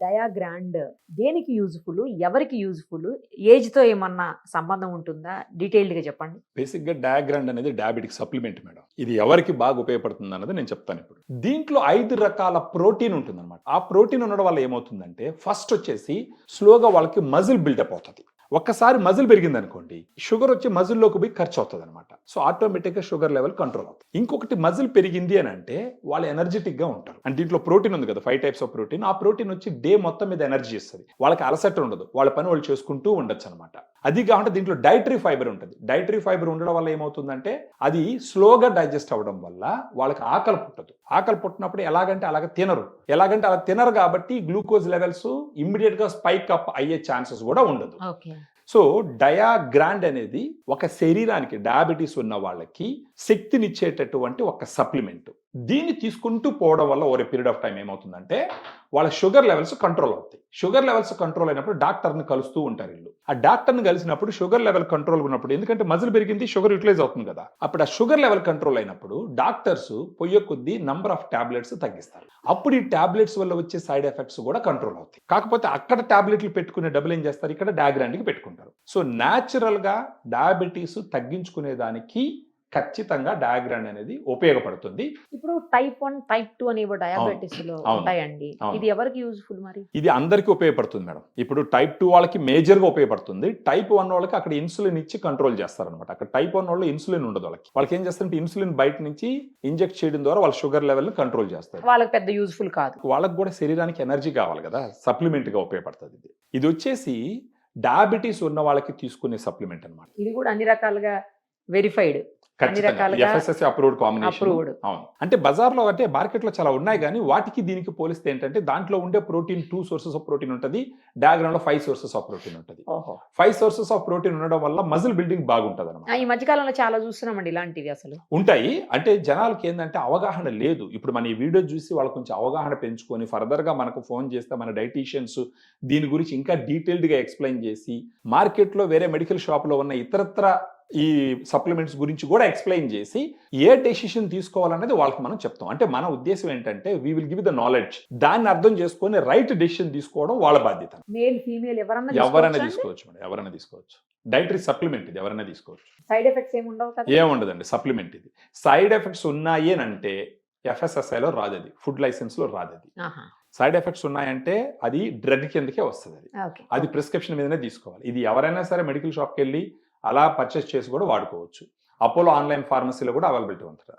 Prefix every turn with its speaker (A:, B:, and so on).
A: డయాగ్రాండ్ దేనికి యూజ్‌ఫుల్? ఎవరికి యూజ్‌ఫుల్? ఏజ్‌తో ఏమన్నా సంబంధం ఉంటుందా? డీటెయిల్డ్‌గా చెప్పండి.
B: బేసిక్‌గా డయాగ్రాండ్ అనేది డయాబెటిక్ సప్లిమెంట్ మేడం. ఇది ఎవరికి బాగా ఉపయోగపడుతుంది అన్నది నేను చెప్తాను ఇప్పుడు. దీంట్లో 5 రకాల ప్రోటీన్ ఉంటుందన్నమాట. ఆ ప్రోటీన్ ఉండడం వల్ల ఏమవుతుందంటే ఫస్ట్ వచ్చేసి స్లోగా వాళ్ళకి మజిల్ బిల్డప్ అవుతది. ఒక్కసారి మజిల్ పెరిగిందనుకోండి, షుగర్ వచ్చి మజిల్‌లోకి పోయి ఖర్చు అవుతదనమాట. సో ఆటోమేటిక్‌గా షుగర్ లెవెల్ కంట్రోల్ అవుతుంది. ఇంకొకటి మజిల్ పెరిగింది అని అంటే వాళ్ళు ఎనర్జిటిక్‌గా ఉంటారు. అంటే దీంట్లో ప్రోటీన్ ఉంది కదా! 5 టైప్స్ ఆఫ్ ప్రోటీన్. ఆ ప్రోటీన్ వచ్చి డే మొత్తం మీద ఎనర్జీ ఇస్తది. వాళ్ళకి అలసట ఉండదు. వాళ్ళ పని వాళ్ళు చేసుకుంటూ ఉండొచ్చనమాట. అది కాకుండా దీంట్లో డైటరీ ఫైబర్ ఉంటది. డైటరీ ఫైబర్ ఉండడం వల్ల ఏమవుతుందంటే అది స్లోగా డైజెస్ట్ అవ్వడం వల్ల వాళ్ళకి ఆకలి పుట్టదు. ఆకలి పుట్టినప్పుడు ఎలాగంటే అలాగ తినరు. ఎలాగంటే అలా తినరు కాబట్టి గ్లూకోజ్ లెవెల్స్ ఇమ్మీడియేట్‌గా స్పైక్ అప్ అయ్యే ఛాన్సెస్ కూడా ఉండదు.
A: ఓకే.
B: సో డయాగ్రాండ్ అనేది ఒక శరీరానికి డయాబెటీస్ ఉన్న వాళ్ళకి శక్తినిచ్చేటటువంటి ఒక సప్లిమెంట్. దీన్ని తీసుకుంటూ పోవడం వల్ల over a period of time ఏమవుతుందంటే వాళ్ళ షుగర్ లెవెల్స్ కంట్రోల్ అవుతాయి. షుగర్ లెవెల్స్ కంట్రోల్ అయినప్పుడు డాక్టర్ని కలుస్తూ ఉంటారు వీళ్ళు. ఆ డాక్టర్ని కలిసినప్పుడు షుగర్ లెవెల్ కంట్రోల్ ఉన్నప్పుడు ఎందుకంటే మజిల్ పెరిగింది షుగర్ యూటిలైజ్ అవుతుంది కదా. అప్పుడు ఆ షుగర్ లెవెల్ కంట్రోల్ అయినప్పుడు డాక్టర్స్ పొయ్యే కొద్దీ నంబర్ ఆఫ్ టాబ్లెట్స్ తగ్గిస్తారు. అప్పుడు ఈ టాబ్లెట్స్ వల్ల వచ్చే సైడ్ ఎఫెక్ట్స్ కూడా కంట్రోల్ అవుతాయి. కాకపోతే అక్కడ టాబ్లెట్లు పెట్టుకునే డబ్బులు ఏం చేస్తారు, ఇక్కడ డయాగ్రాండ్కి పెట్టుకుంటారు. సో న్యాచురల్ గా డయాబెటీస్ తగ్గించుకునే దానికి ఖచ్చితంగా డయాగ్రాండ్ అనేది ఉపయోగపడుతుంది.
A: ఇప్పుడు టైప్ 1, టైప్ 2 అనేవి డయాబెటిస్‌లో
B: అవును.
A: ఉంటాయండి.
B: అవును.
A: ఇది ఎవరికి యూజ్‌ఫుల్ మరి?
B: ఇది అందరికీ ఉపయోగపడుతుంది మేడం. ఇప్పుడు టైప్ 2 వాళ్ళకి మేజర్‌గా ఉపయోగపడుతుంది. టైప్ 1 వాళ్ళకి అక్కడ ఇన్సులిన్ ఇచ్చి కంట్రోల్ చేస్తారనమాట. అక్కడ టైప్ 1 వాళ్ళు ఇన్సులిన్ ఉండదు వాళ్ళకి. వాళ్ళకి ఏం చేస్తారంటే ఇన్సులిన్ బయట నుంచి ఇంజెక్ట్ చేయడం ద్వారా వాళ్ళ షుగర్ లెవెల్‌ని కంట్రోల్ చేస్తారు.
A: వాళ్ళకి పెద్ద యూజ్‌ఫుల్ కాదు.
B: వాళ్ళకి కూడా శరీరానికి ఎనర్జీ కావాలి కదా! సప్లిమెంట్‌గా ఉపయోగపడుతుంది ఇది. ఇది వచ్చేసి డయాబెటీస్ ఉన్న వాళ్ళకి తీసుకునే సప్లిమెంట్ అన్నమాట.
A: ఇది కూడా అన్ని రకాలుగా వెరిఫైడ్. అన్ని
B: ఖచ్చితంగా.
A: రకాలుగా
B: ఎఫ్ఎస్ఎస్‌ఐ అప్రూవ్డ్ కాంబినేషన్.
A: అప్రూవ్డ్.
B: అవును. అంటే బజార్‌లో అంటే మార్కెట్‌లో చాలా ఉన్నాయి గానీ, వాటికి దీనికి పోలిస్తే ఏంటంటే, దాంట్లో ఉండే ప్రోటీన్ 2 సోర్సెస్ ఆఫ్ ప్రోటీన్ ఉంటది. డయాగ్రామ్‌లో 5 సోర్సెస్ ఆఫ్ ప్రోటీన్ ఉంటది.
A: ఓహో!
B: 5 సోర్సెస్ ఆఫ్ ప్రోటీన్ ఉండడం వల్ల మజిల్ బిల్డింగ్ బాగుంటదనమాట.
A: ఈ మధ్య కాలంలో చాలా చూస్తున్నామండి ఇలాంటివి అసలు.
B: ఉంటాయి. అంటే జనాలకి ఏందంటే అవగాహన లేదు. ఇప్పుడు మన ఈ వీడియో చూసి వాళ్ళు కొంచెం అవగాహన పెంచుకొని ఫర్దర్‌గా మనకు ఫోన్ చేస్తే మన డైటీషియన్స్ దీని గురించి ఇంకా డీటెయిల్డ్‌గా ఎక్స్‌ప్లెయిన్ చేసి, మార్కెట్‌లో వేరే మెడికల్ షాప్‌లో ఉన్న ఇతరత్రా ఈ సప్లిమెంట్స్ గురించి కూడా ఎక్స్‌ప్లెయిన్ చేసి, ఏ డెసిషన్ తీసుకోవాలనేది వాళ్ళకి మనం చెప్తాం. అంటే మన ఉద్దేశ్యం ఏంటంటే, we will give the knowledge. దాన్ని అర్థం చేసుకొని రైట్ డెసిషన్ తీసుకోవడం వాళ్ళ బాధ్యత.
A: మేల్, ఫీమేల్ ఎవరన్నా
B: ఎవరైనా
A: తీసుకోవచ్చా అండి?
B: తీసుకోవచ్చు మేడం. ఎవరైనా తీసుకోవచ్చు. డైటరీ సప్లిమెంట్ ఇది ఎవరైనా తీసుకోవచ్చు.
A: సైడ్ ఎఫెక్ట్స్ ఏమి ఉండవు కదా?
B: ఏముండదండి సప్లిమెంట్ ఇది. సైడ్ ఎఫెక్ట్స్ ఉన్నాయి అనంటే ఎఫ్ఎస్ఎస్ఐలో రాదది. ఫుడ్ లైసెన్స్‌లో రాదది.
A: ఆహా!
B: సైడ్ ఎఫెక్ట్స్ ఉన్నాయంటే అది డ్రగ్ కిందకే వస్తదది.
A: ఓకే.
B: అది ప్రిస్క్రిప్షన్ మీదనే తీసుకోవాలి. ఇది ఎవరైనా సరే మెడికల్ షాప్‌కెళ్ళి అలా పర్చేస్ చేసి కూడా వాడుకోవచ్చు. అపోలో ఆన్‌లైన్ ఫార్మసీలో కూడా అవైలబిలిటీ ఉంటది.